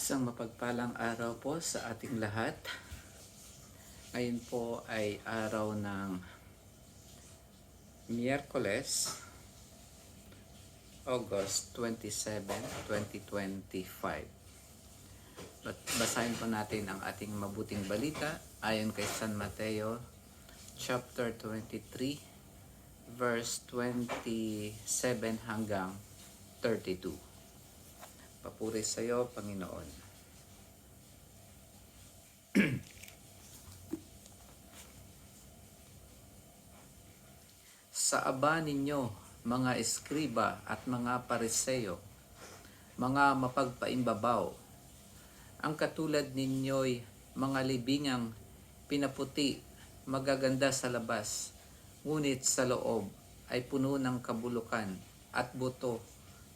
Isang mapagpalang araw po sa ating lahat. Ngayon po ay araw ng Miyerkules, August 27, 2025. Basahin po natin ang ating mabuting balita ayon kay San Mateo chapter 23 verse 27 hanggang 32. Papuri sa iyo, Panginoon. Sa aba ninyo, mga eskriba at mga pariseyo, mga mapagpaimbabaw, ang katulad ninyo'y mga libingang pinaputi, magaganda sa labas, ngunit sa loob ay puno ng kabulukan at buto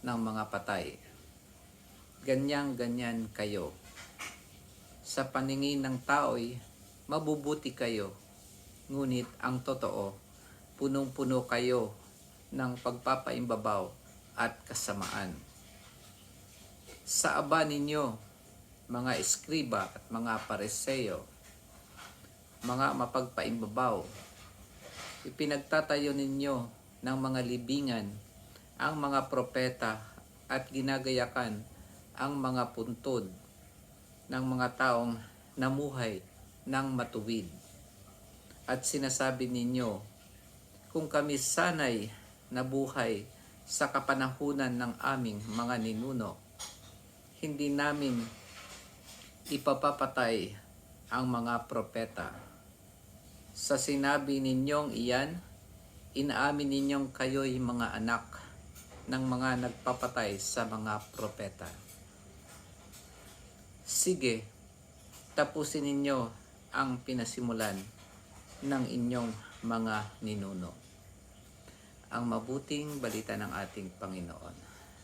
ng mga patay. Ganyan-ganyan kayo. Sa paningin ng tao'y mabubuti kayo, ngunit ang totoo, punong-puno kayo ng pagpapaimbabaw at kasamaan. Sa aba ninyo, mga eskriba at mga pariseyo, mga mapagpaimbabaw, ipinagtatayo ninyo ng mga libingan ang mga propeta at ginagayakan ang mga puntod ng mga taong namuhay ng matuwid. At sinasabi ninyo, kung kami sanay nabuhay sa kapanahunan ng aming mga ninuno, hindi namin ipapapatay ang mga propeta. Sa sinabi ninyong iyan, inaamin ninyong kayo'y mga anak ng mga nagpapatay sa mga propeta. Sige, tapusin ninyo ang pinasimulan ng inyong mga ninuno. Ang mabuting balita ng ating Panginoon.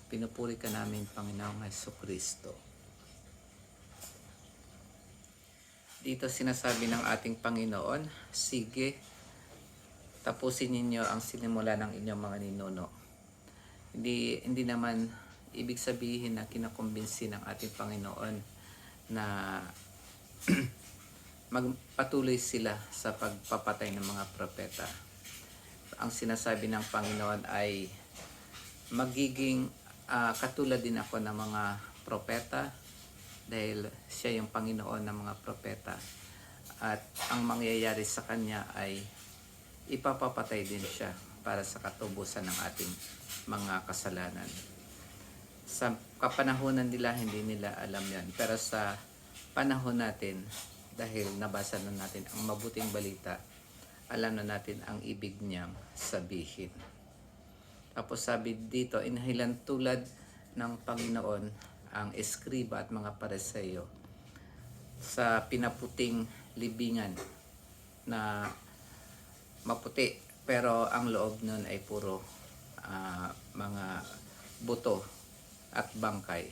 Pinupuri ka namin, Panginoong Jesucristo. Dito sinasabi ng ating Panginoon, sige, tapusin ninyo ang sinimula ng inyong mga ninuno. Hindi naman ibig sabihin na kinakumbinsi ng ating Panginoon na magpatuloy sila sa pagpapatay ng mga propeta. Ang sinasabi ng Panginoon ay magiging katulad din ako ng mga propeta dahil siya yung Panginoon ng mga propeta. At ang mangyayari sa kanya ay ipapapatay din siya para sa katubusan ng ating mga kasalanan. Sa kapanahunan nila, hindi nila alam yan. Pero sa panahon natin, dahil nabasa na natin ang mabuting balita, alam na natin ang ibig niyang sabihin. Tapos sabi dito, inahilan tulad ng Panginoon ang eskriba at mga pariseyo sa pinaputing libingan na maputi, pero ang loob nun ay puro mga buto at bangkay.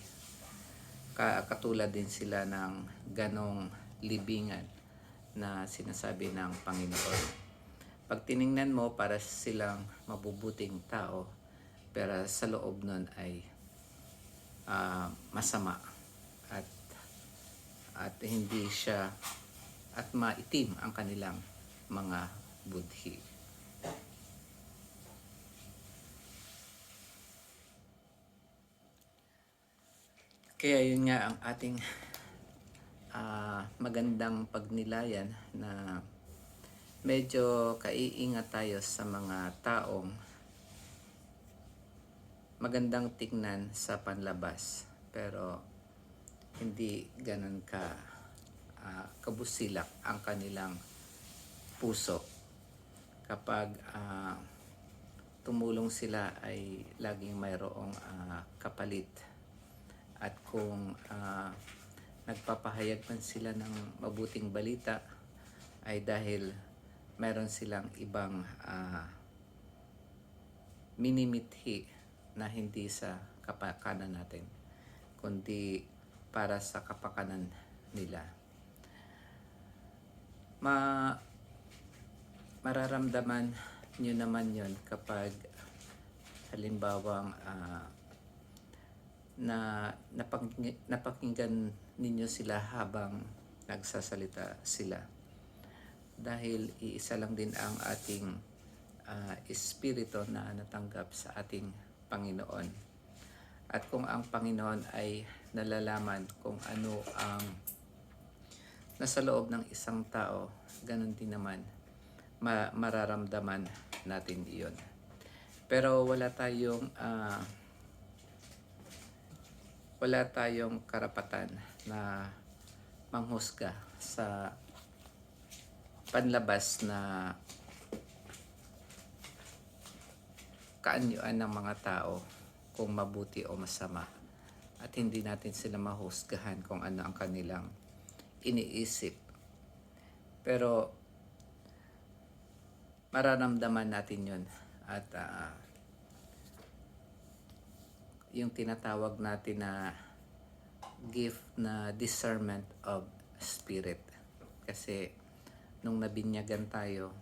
Katulad din sila ng ganong libingan na sinasabi ng Panginoon. Pag tiningnan mo, para silang mabubuting tao, pero sa loob nun ay masama at hindi siya at maitim ang kanilang mga budhi. Kaya yun nga ang ating magandang pagnilayan na medyo kaiingat tayo sa mga taong magandang tingnan sa panlabas pero hindi ganun kabusilak ang kanilang puso. Kapag tumulong sila ay laging mayroong kapalit. At kung nagpapahayag man sila ng mabuting balita ay dahil meron silang ibang minimithi na hindi sa kapakanan natin, kundi para sa kapakanan nila. Mararamdaman nyo naman yon kapag halimbawang na napakinggan ninyo sila habang nagsasalita sila. Dahil iisa lang din ang ating espiritu na natanggap sa ating Panginoon. At kung ang Panginoon ay nalalaman kung ano ang nasa loob ng isang tao, ganun din naman mararamdaman natin iyon. Pero wala tayong karapatan na manghusga sa panlabas na kaanyuan ng mga tao kung mabuti o masama, at hindi natin sila mahusgahan kung ano ang kanilang iniisip. Pero mararamdaman natin yun, at yung tinatawag natin na gift na discernment of spirit. Kasi nung nabinyagan tayo,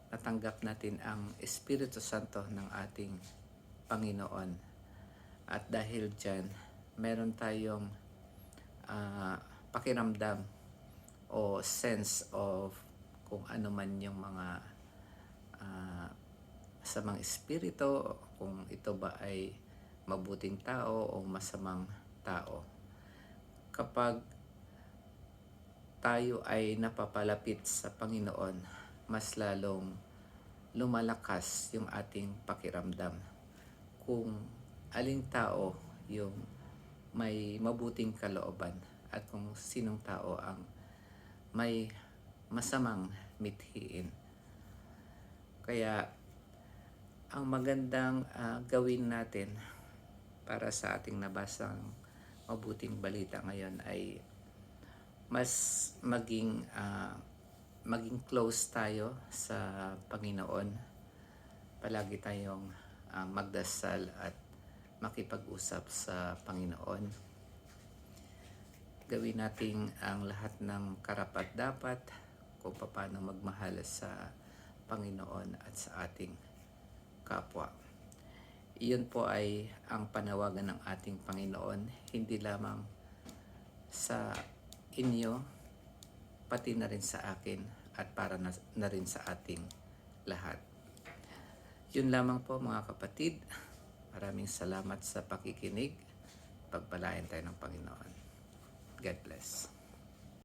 natanggap natin ang Espiritu Santo ng ating Panginoon. At dahil dyan, meron tayong pakiramdam o sense of kung ano man yung mga masamang espiritu, kung ito ba ay mabuting tao o masamang tao. Kapag tayo ay napapalapit sa Panginoon, mas lalong lumalakas yung ating pakiramdam kung aling tao yung may mabuting kalooban at kung sinong tao ang may masamang mithiin. Kaya ang magandang gawin natin para sa ating nabasang mabuting balita ngayon ay mas maging close tayo sa Panginoon. Palagi tayong magdasal at makipag-usap sa Panginoon. Gawin natin ang lahat ng karapat-dapat kung paano magmahal sa Panginoon at sa ating kapwa. Iyon po ay ang panawagan ng ating Panginoon, hindi lamang sa inyo, pati na rin sa akin at para na rin sa ating lahat. Yun lamang po mga kapatid. Maraming salamat sa pakikinig. Pagpalain tayo ng Panginoon. God bless.